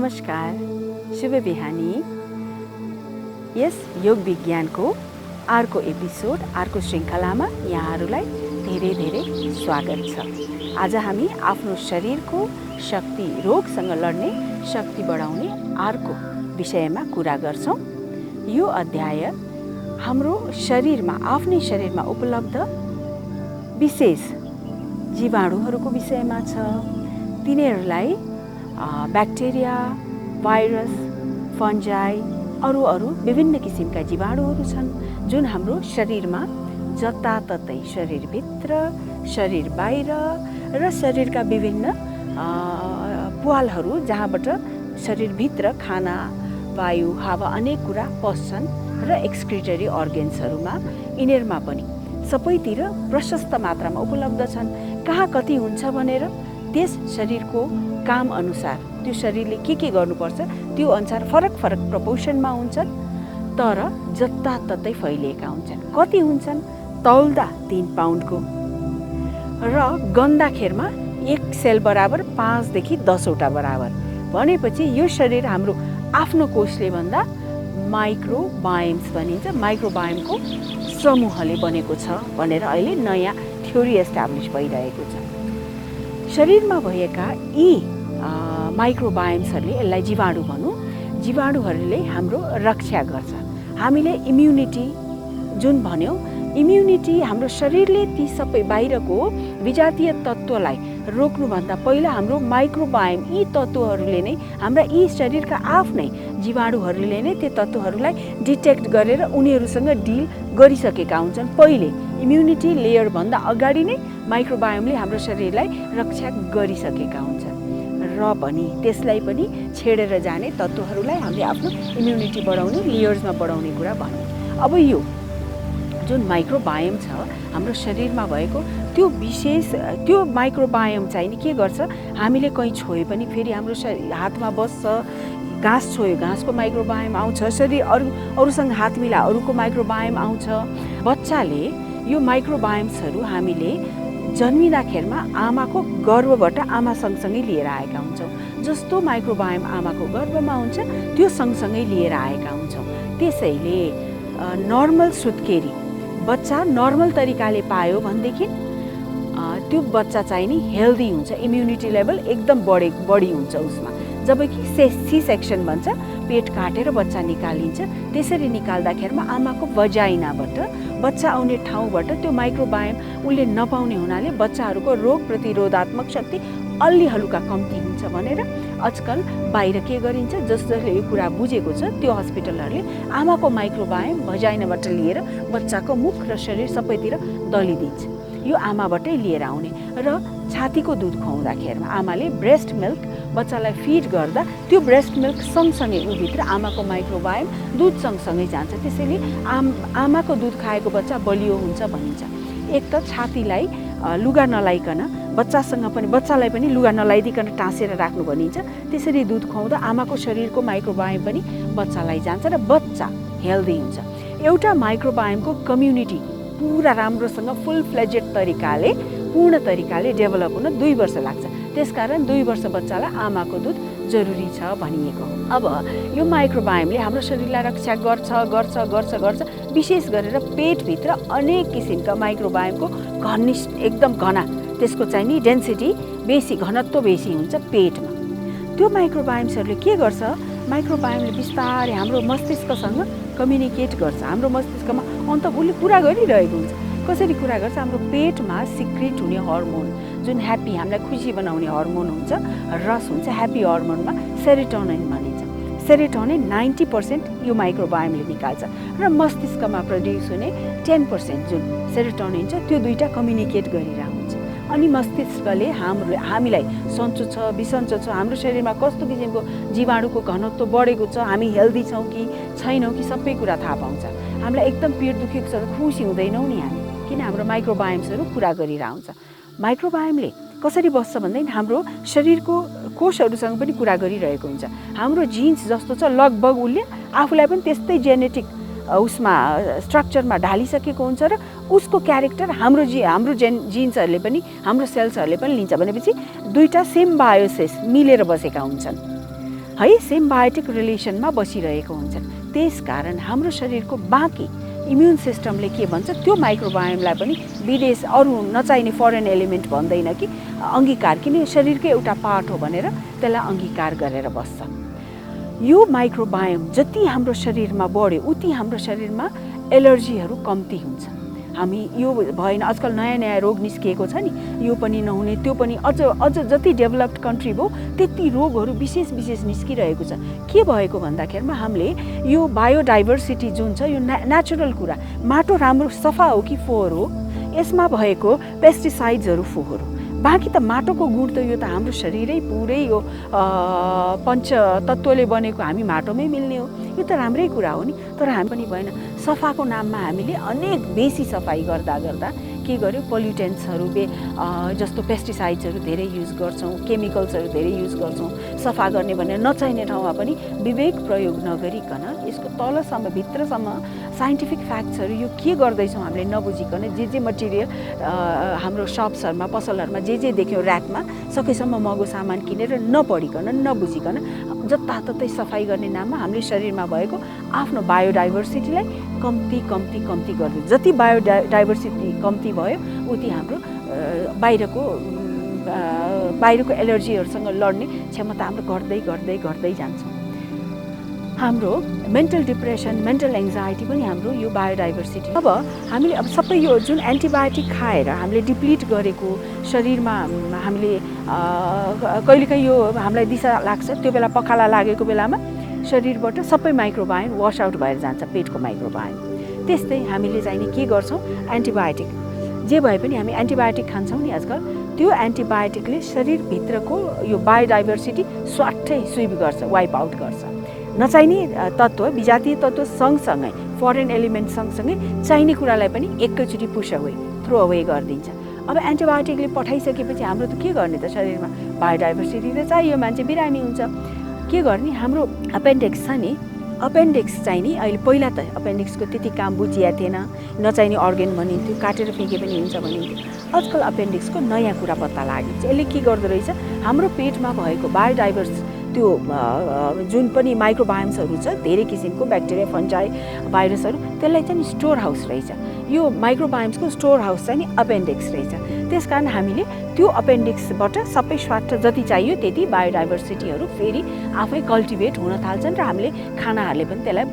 नमस्कार, शुभ बिहानी। यस योग विज्ञानको अर्को एपिसोड, अर्को श्रृङ्खलामा यहाँहरूलाई धेरै धेरै स्वागत छ। आज हामी आफ्नो शरीरको शक्ति, रोगसँग लड्ने शक्ति बढाउने अर्को विषयमा कुरा गर्छौँ। यो अध्याय हाम्रो शरीरमा, आफ्नै शरीरमा उपलब्ध विशेष जीवाणुहरूको विषयमा छ। तिनीहरूलाई ब्याक्टेरिया, भाइरस, फन्जाई, अरू विभिन्न किसिमका जीवाणुहरू छन् जुन हाम्रो शरीरमा जताततै, शरीरभित्र, शरीर बाहिर र शरीरका विभिन्न प्वालहरू जहाँबाट शरीरभित्र खाना, वायु, हावा अनेक कुरा पस्छन् र एक्सक्रिटरी अर्गेन्सहरूमा, यिनीहरूमा पनि सबैतिर प्रशस्त मात्रामा उपलब्ध छन्। कहाँ कति हुन्छ भनेर त्यस शरीरको काम अनुसार, त्यो शरीरले के गर्नुपर्छ त्यो अनुसार फरक फरक प्रपोर्सनमा हुन्छन्, तर जताततै फैलिएका हुन्छन्। कति हुन्छन्? तौल्दा 3 पाउन्डको र गन्दाखेरमा 1 सेल बराबर 5 देखि 10 वटा बराबर। भनेपछि यो शरीर हाम्रो आफ्नो कोषले भन्दा माइक्रोबायोम्स भनिन्छ, माइक्रोबायोमको समूहले बनेको छ भनेर अहिले नयाँ थ्योरी एस्टाब्लिस भइरहेको छ। शरीरमा भएका यी माइक्रोबायोम्सहरूले, यसलाई जीवाणु भनौँ, जीवाणुहरूले हाम्रो रक्षा गर्छ। हामीले इम्युनिटी जुन भन्यौँ, इम्युनिटी हाम्रो शरीरले ती सबै बाहिरको विजातीय तत्त्वलाई रोक्नुभन्दा पहिला हाम्रो माइक्रोबायोम, यी तत्त्वहरूले नै, हाम्रा यी शरीरका आफ्नै जीवाणुहरूले नै त्यो तत्त्वहरूलाई डिटेक्ट गरेर उनीहरूसँग डिल गरिसकेका हुन्छन्। पहिले इम्युनिटी लेयरभन्दा अगाडि नै माइक्रोबायोमले हाम्रो शरीरलाई रक्षा गरिसकेका हुन्छन् र पनि त्यसलाई पनि छेडेर जाने तत्त्वहरूलाई हामीले आफ्नो इम्युनिटी बढाउने, लेयर्समा बढाउने कुरा भन्यौँ। अब यो जुन माइक्रोबायोम छ हाम्रो शरीरमा भएको, त्यो विशेष त्यो माइक्रोबायोम चाहिँ नि के गर्छ, हामीले कहीँ छोए पनि फेरि हाम्रो हातमा बस्छ। घाँस छोयो, घाँसको माइक्रोबायोम आउँछ। शरीर अरूसँग हात मिला, अरूको माइक्रोबायोम आउँछ। बच्चाले यो माइक्रोबायोम्सहरू हामीले जन्मिँदाखेरिमा आमाको गर्भबाट आमा सँगसँगै लिएर आएका हुन्छौँ। जस्तो माइक्रोबायोम आमाको गर्भमा हुन्छ त्यो सँगसँगै लिएर आएका हुन्छौँ। त्यसैले नर्मल सुत्केरी बच्चा नर्मल तरिकाले पायो भनेदेखि त्यो बच्चा चाहिँ नि हेल्दी हुन्छ, इम्युनिटी लेभल एकदम बढी हुन्छ उसमा। जबकि सी सेक्सन भन्छ, पेट काटेर बच्चा निकालिन्छ। त्यसरी निकाल्दाखेरिमा आमाको भजाइनाबाट, बच्चा आउने ठाउँबाट त्यो माइक्रोबायोम उसले नपाउने हुनाले बच्चाहरूको रोग प्रतिरोधात्मक शक्ति अलि हलुका कम्ती हुन्छ भनेर आजकल बाहिर के गरिन्छ, जसले यो कुरा बुझेको छ त्यो हस्पिटलहरूले आमाको माइक्रोबायोम भजाइनाबाट लिएर बच्चाको मुख र शरीर सबैतिर दलिदिन्छ। यो आमाबाटै लिएर आउने। र छातीको दुध खुवाउँदाखेरिमा आमाले ब्रेस्ट मिल्क बच्चालाई फिड गर्दा त्यो ब्रेस्ट मिल्क सँगसँगै उभित्र आमाको माइक्रोबायोम दुध सँगसँगै जान्छ। त्यसैले आमाको दुध खाएको बच्चा बलियो हुन्छ भनिन्छ। एक त छातीलाई लुगा नलाइकन बच्चालाई पनि लुगा नलाइदिकन टाँसेर राख्नु भनिन्छ। त्यसरी दुध खुवाउँदा आमाको शरीरको माइक्रोबायोम पनि बच्चालाई जान्छ र बच्चा हेल्दी हुन्छ। एउटा माइक्रोबायोमको कम्युनिटी पुरा राम्रोसँग फुल फ्लेजेड तरिकाले, पूर्ण तरिकाले डेभलप हुन 2 वर्ष लाग्छ। त्यसकारण 2 वर्ष बच्चालाई आमाको दुध जरुरी छ भनिएको हो। अब यो माइक्रोबायोमले हाम्रो शरीरलाई रक्षा गर्छ। विशेष गरेर पेटभित्र अनेक किसिमका माइक्रोबायोमको एकदम घना, त्यसको चाहिँ नि डेन्सिटी बेसी, घनत्व बेसी हुन्छ पेटमा। त्यो माइक्रोबायोम्सहरूले के गर्छ, माइक्रोबायोमले बिस्तारै हाम्रो मस्तिष्कसँग कम्युनिकेट गर्छ। हाम्रो मस्तिष्कमा अन्त उसले कुरा गरिरहेको हुन्छ। कसरी कुरा गर्छ, हाम्रो पेटमा सिक्रेट हुने हर्मोन जुन ह्याप्पी, हामीलाई खुसी बनाउने हर्मोन हुन्छ, रस हुन्छ, ह्याप्पी हर्मोनमा सेरोटोनिन भनिन्छ। सेरोटोनिन 90% यो माइक्रोबायोमले निकाल्छ र मस्तिष्कमा प्रड्युस हुने 10% जुन सेरोटोनिन छ त्यो दुईटा कम्युनिकेट गरिरहेको हुन्छ। अनि मस्तिष्कले हामीलाई सन्चो छ, बिसन्चो छ, हाम्रो शरीरमा कस्तो किसिमको जीवाणुको घनत्व बढेको छ, हामी हेल्दी छौँ कि छैनौँ कि सबै कुरा थाहा पाउँछ। हामीलाई एकदम पेट दुखेको छ, खुसी हुँदैनौँ नि हामी, किन हाम्रो माइक्रोबायोम्सहरू कुरा गरिरहेको हुन्छ। माइक्रोबायोमले कसरी बस्छ भन्दाखेरि हाम्रो शरीरको कोषहरूसँग पनि कुरा गरिरहेको हुन्छ। हाम्रो जिन्स जस्तो छ लगभग उसले आफूलाई पनि त्यस्तै जेनेटिक उसमा स्ट्रक्चरमा ढालिसकेको हुन्छ र उसको क्यारेक्टर हाम्रो जिन्सहरूले पनि, हाम्रो सेल्सहरूले पनि लिन्छ। भनेपछि दुईटा सिम्बायोसिस मिलेर बसेका हुन्छन्। है सिम्बायोटिक रिलेसनमा बसिरहेको हुन्छन्। त्यसकारण हाम्रो शरीरको बाँकी इम्युन सिस्टमले के भन्छ, त्यो माइक्रोबायोमलाई पनि विदेश अरू नचाहिने फरेन एलिमेन्ट भन्दैन कि अङ्गीकार, किन शरीरकै एउटा पार्ट हो भनेर त्यसलाई अङ्गीकार गरेर बस्छ। यो माइक्रोबायोम जति हाम्रो शरीरमा बढ्यो उति हाम्रो शरीरमा एलर्जीहरू कम्ती हुन्छ। हामी यो भएन, आजकल नयाँ नयाँ रोग निस्किएको छ नि, यो पनि नहुने त्यो पनि, अझ जति डेभलप्ड कन्ट्री भयो त्यति रोगहरू विशेष निस्किरहेको छ। के भएको भन्दाखेरिमा हामीले यो बायोडाइभर्सिटी जुन छ यो नेचुरल कुरा, माटो राम्रो सफा हो कि फोहोर हो, यसमा भएको पेस्टिसाइड्सहरू फोहोर हो। बाँकी त माटोको गुण त यो त हाम्रो शरीरै पुरै यो पञ्चतत्त्वले बनेको हामी माटोमै मिल्ने हो, यो त राम्रै कुरा हो नि। तर हामी पनि भएन, सफाको नाममा हामीले अनेक बेसी सफाइ गर्दा के गर्यो, पोल्युटेन्ट्सहरू जस्तो पेस्टिसाइड्सहरू धेरै युज गर्छौँ, केमिकल्सहरू धेरै युज गर्छौँ सफा गर्ने भनेर। नचाहिने ठाउँमा पनि विवेक प्रयोग नगरिकन यसको तलसम्म भित्रसम्म साइन्टिफिक फ्याक्ट्सहरू यो के गर्दैछौँ हामीले नबुझिकन, जे मटेरियल हाम्रो सप्सहरूमा पसलहरूमा जे देख्यौँ ऱ्याकमा सकेसम्म महँगो सामान किनेर नपढिकन नबुझिकन जताततै सफाइ गर्ने नाममा हामीले शरीरमा भएको आफ्नो बायोडाइभर्सिटीलाई कम्ती गर्दै, जति बायोडाइभर्सिटी कम्ती भयो उति हाम्रो बाहिरको एलर्जीहरूसँग लड्ने क्षमता हाम्रो घट्दै जान्छ। हाम्रो मेन्टल डिप्रेसन, मेन्टल एङ्जाइटी पनि हाम्रो यो बायोडाइभर्सिटी। अब हामीले सबै यो जुन एन्टिबायोटिक खाएर हामीले डिप्लिट गरेको शरीरमा हामीले कहिलेकाहीँ यो हामीलाई दिशा लाग्छ, त्यो बेला पखाला लागेको बेलामा शरीरबाट सबै माइक्रोबायोम वास आउट भएर जान्छ, पेटको माइक्रोबायोम। त्यस्तै हामीले चाहिने के गर्छौँ, एन्टिबायोटिक जे भए पनि हामी एन्टिबायोटिक खान्छौँ नि आजकल, त्यो एन्टिबायोटिकले शरीरभित्रको यो बायोडाइभर्सिटी स्वाट्टै स्विप गर्छ, वाइप आउट गर्छ। नचाहिने तत्त्व, विजातीय तत्त्व सँगसँगै फरेन एलिमेन्ट सँगसँगै चाहिने कुरालाई पनि एकैचोटि पुश अवे, थ्रो अवे गरिदिन्छ। अब एन्टिबायोटिकले पठाइसकेपछि हाम्रो त के गर्ने त, शरीरमा बायोडाइभर्सिटी त चाहियो, मान्छे बिरामी हुन्छ। के गर्ने, हाम्रो अपेन्डिक्स छ नि, अपेन्डिक्स चाहिँ नि अहिले पहिला त अपेन्डिक्सको त्यति काम बुझिया थिएन, नचाहिने अर्गन भनिन्थ्यो, काटेर फ्याँके पनि हुन्छ भनिन्थ्यो। आजकल अपेन्डिक्सको नयाँ कुरा पत्ता लाग्यो। यसले के गर्दो रहेछ, हाम्रो पेटमा भएको बायोडाइभर्स त्यो जुन पनि माइक्रोबायोम्सहरू छ, धेरै किसिमको ब्याक्टेरिया, फन्जाई, भाइरसहरू, त्यसलाई चाहिँ स्टोर हाउस रहेछ। यो माइक्रोबायोम्सको स्टोर हाउस चाहिँ नि अपेन्डिक्स रहेछ। त्यसकारण हामीले त्यो अपेन्डिक्सबाट सबै स्वाट जति चाहियो त्यति बायोडाइभर्सिटीहरू फेरि आफै कल्टिभेट हुन थाल्छन् र हामीले खानाहरूले पनि त्यसलाई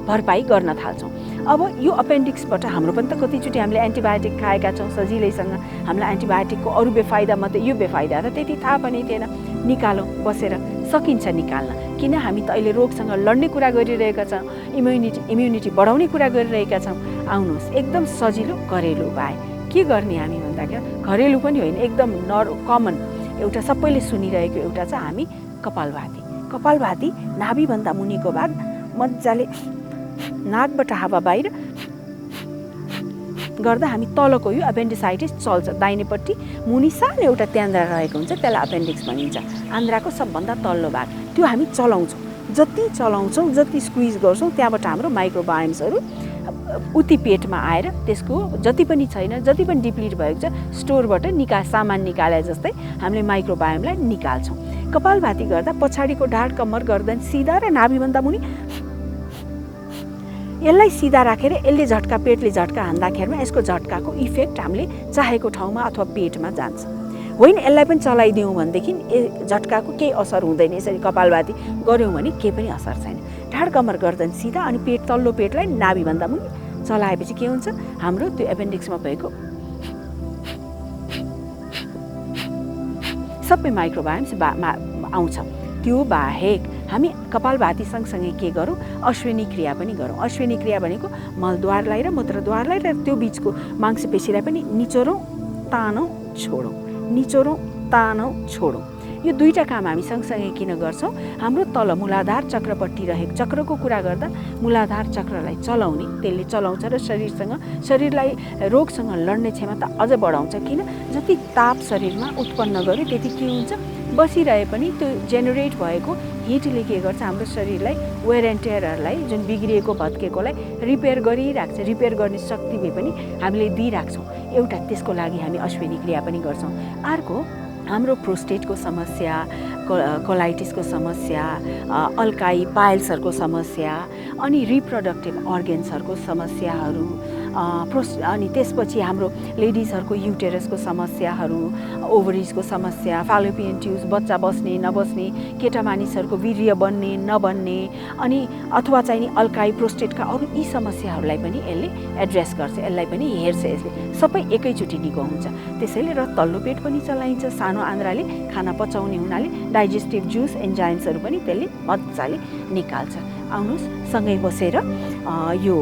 भरपाई गर्न थाल्छौँ। अब यो अपेन्डिक्सबाट हाम्रो पनि त कतिचोटि हामीले एन्टिबायोटिक खाएका छौँ सजिलैसँग, हामीलाई एन्टिबायोटिकको अरू बेफाइदा मात्रै, यो बेफाइदा त त्यति थाहा पनि थिएन। निकालौँ बसेर, सकिन्छ निकाल्न, किन हामी त अहिले रोगसँग लड्ने कुरा गरिरहेका छौँ, इम्युनिटी बढाउने कुरा गरिरहेका छौँ। आउनुहोस्, एकदम सजिलो घरेलु उपाय के गर्ने हामी भन्दाखेरि, घरेलु पनि होइन, एकदम कमन एउटा सबैले सुनिरहेको एउटा छ हामी कपालभाती नाभिभन्दा मुनिको भाग मजाले नाकबाट हावा बाहिर गर्दा हामी तलको यो एपेन्डिसाइटिस चल्छ। दाहिनेपट्टि मुनि सानो एउटा त्यान्द्रा रहेको हुन्छ, त्यसलाई अपेन्डिक्स भनिन्छ, आन्द्राको सबभन्दा तल्लो भाग। त्यो हामी चलाउँछौँ, जति स्क्विज गर्छौँ त्यहाँबाट हाम्रो माइक्रोबायोम्सहरू उति पेटमा आएर त्यसको जति पनि छैन, जति पनि डिप्लिट भएको छ स्टोरबाट सामान निकाले जस्तै हामीले माइक्रोबायोमलाई निकाल्छौँ। कपालभाती गर्दा पछाडिको ढाड, कम्मर, गर्दन सिधा र नाभिभन्दा मुनि यसलाई सिधा राखेर यसले पेटले झट्का हान्दाखेरिमा यसको झट्काको इफेक्ट हामीले चाहेको ठाउँमा अथवा पेटमा जान्छ। होइन, यसलाई पनि चलाइदिउँ भनेदेखि झट्काको केही असर हुँदैन। यसरी कपालभाती गऱ्यौँ भने केही पनि असर छैन। ढाड, कम्मर, गर्दन सिधा अनि तल्लो पेटलाई नाभिभन्दा मुनि चलाएपछि के हुन्छ, हाम्रो त्यो एपेन्डिक्समा भएको सबै माइक्रोबायोम्स आउँछ। त्यो बाहेक हामी कपालभाती सँगसँगै के गरौँ, अश्विनी क्रिया पनि गरौँ। अश्विनी क्रिया भनेको मलद्वारलाई र मूत्रद्वारलाई र त्यो बिचको मांसपेशीलाई पनि निचोरौँ, तानौँ, छोडौँ, निचोरौँ, तानौँ, छोडौँ। यो दुईटा काम हामी सँगसँगै किन गर्छौँ, हाम्रो तल मूलाधार चक्रपट्टि रहेको, चक्रको कुरा गर्दा मूलाधार चक्रलाई चलाउने, त्यसले चलाउँछ र शरीरलाई रोगसँग लड्ने क्षमता अझ बढाउँछ। किन, जति ताप शरीरमा उत्पन्न गर्यो त्यति के हुन्छ, बसिरहे पनि त्यो जेनेरेट भएको हिटले के गर्छ, हाम्रो शरीरलाई वेयर एन्ड टेयरहरूलाई, जुन बिग्रिएको भत्केकोलाई रिपेयर गरिराख्छ। रिपेयर गर्ने शक्ति पनि हामीले दिइराख्छौँ। एउटा त्यसको लागि हामी अश्विनी क्रिया पनि गर्छौँ। अर्को हाम्रो प्रोस्टेटको समस्या, कोलाइटिसको समस्या, अल्काई पाइल्सहरूको समस्या, अनि रिप्रोडक्टिभ अर्गेन्सहरूको समस्याहरू, अनि त्यसपछि हाम्रो लेडिजहरूको युटेरसको समस्याहरू, ओभरिजको समस्या, फालोपियन ट्युब्स बच्चा बस्ने नबस्ने, केटा मानिसहरूको वीर्य बन्ने नबन्ने, अनि अथवा चाहिँ नि अल्काई प्रोस्टेटका अरू यी समस्याहरूलाई पनि यसले एड्रेस गर्छ, यसलाई पनि हेर्छ, यसले सबै एकैचोटि निको हुन्छ। त्यसैले र तल्लो पेट पनि चलाइन्छ, सानो आन्द्राले खाना पचाउने हुनाले डाइजेस्टिभ जुस एन्जाइम्सहरू पनि त्यसले मजाले निकाल्छ। आउनुहोस् सँगै बसेर यो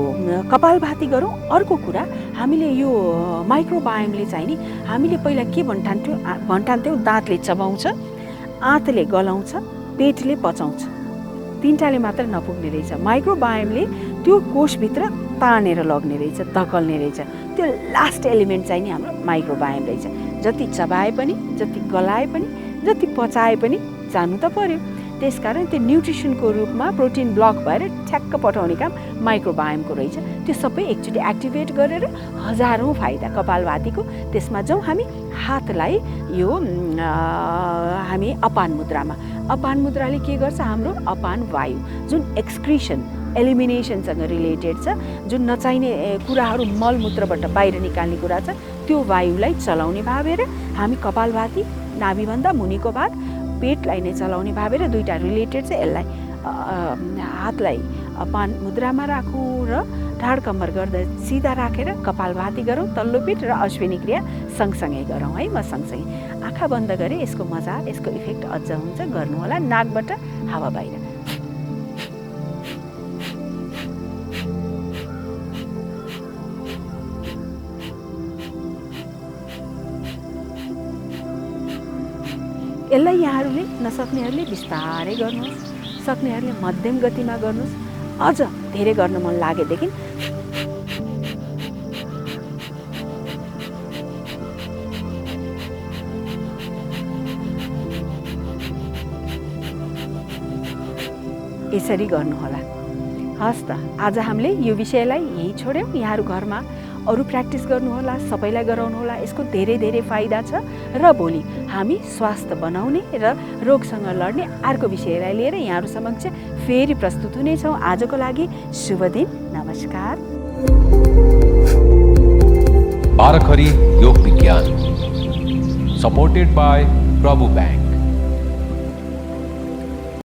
कपालभाती गरौँ। अर्को कुरा, हामीले यो माइक्रोबायोमले चाहिँ नि हामीले पहिला के भन्ठान्थ्यौँ, दाँतले चबाउँछ, आँतले गलाउँछ, पेटले पचाउँछ, तिनटाले मात्र नपुग्ने रहेछ। माइक्रोबायोमले त्यो कोषभित्र तानेर लग्ने रहेछ, धकल्ने रहेछ। त्यो लास्ट एलिमेन्ट चाहिँ नि हाम्रो माइक्रोबायोम रहेछ। जति चबाए पनि, जति गलाए पनि, जति पचाए पनि जानु त पर्यो। त्यसकारण त्यो न्युट्रिसनको रूपमा प्रोटिन ब्लक भएर ठ्याक्क पठाउने काम माइक्रोबायोमको रहेछ। त्यो सबै एकचोटि एक्टिभेट गरेर हजारौँ फाइदा कपालभातीको। त्यसमा जाउँ हामी। हातलाई यो हामी अपान मुद्रामा, अपान मुद्राले के गर्छ, हाम्रो अपान वायु जुन एक्सक्रिसन एलिमिनेसनसँग रिलेटेड छ, जुन नचाहिने कुराहरू मलमूत्रबाट बाहिर निकाल्ने कुरा छ, त्यो वायुलाई चलाउने भावेर हामी कपालभाती, नाभिभन्दा मुनिको भाग, पेटलाई नै चलाउने भावेर दुईवटा रिलेटेड छ। यसलाई हातलाई अपान मुद्रामा राखौँ र ढाड कम्मर गर्दा सिधा राखेर कपालभाती गरौँ। तल्लो पेट र अश्विनी क्रिया सँगसँगै गरौँ है। म सँगसँगै आँखा बन्द गरेँ। यसको मजा, यसको इफेक्ट अझ हुन्छ। गर्नुहोला। नाकबाट हावा बाहिर। यसलाई यहाँहरूले नसक्नेहरूले बिस्तारै गर्नुहोस्, सक्नेहरूले मध्यम गतिमा गर्नुहोस्। अझ धेरै गर्न मन लागेदेखि यसरी गर्नुहोला। हस् त, आज हामीले यो विषयलाई यही छोड्यौँ। यहाँहरू घरमा अरू प्र्याक्टिस गर्नुहोला, सबैलाई गराउनुहोला। यसको धेरै धेरै फाइदा छ र भोलि हामी स्वास्थ्य बनाउने र रोगसँग लड्ने अर्को विषयलाई लिएर यहाँहरू समक्ष फेरि प्रस्तुत हुनेछौँ। आजको लागि शुभ दिन। नमस्कार। बाराखरी योग विज्ञान सपोर्टेड बाय प्रभु बैंक।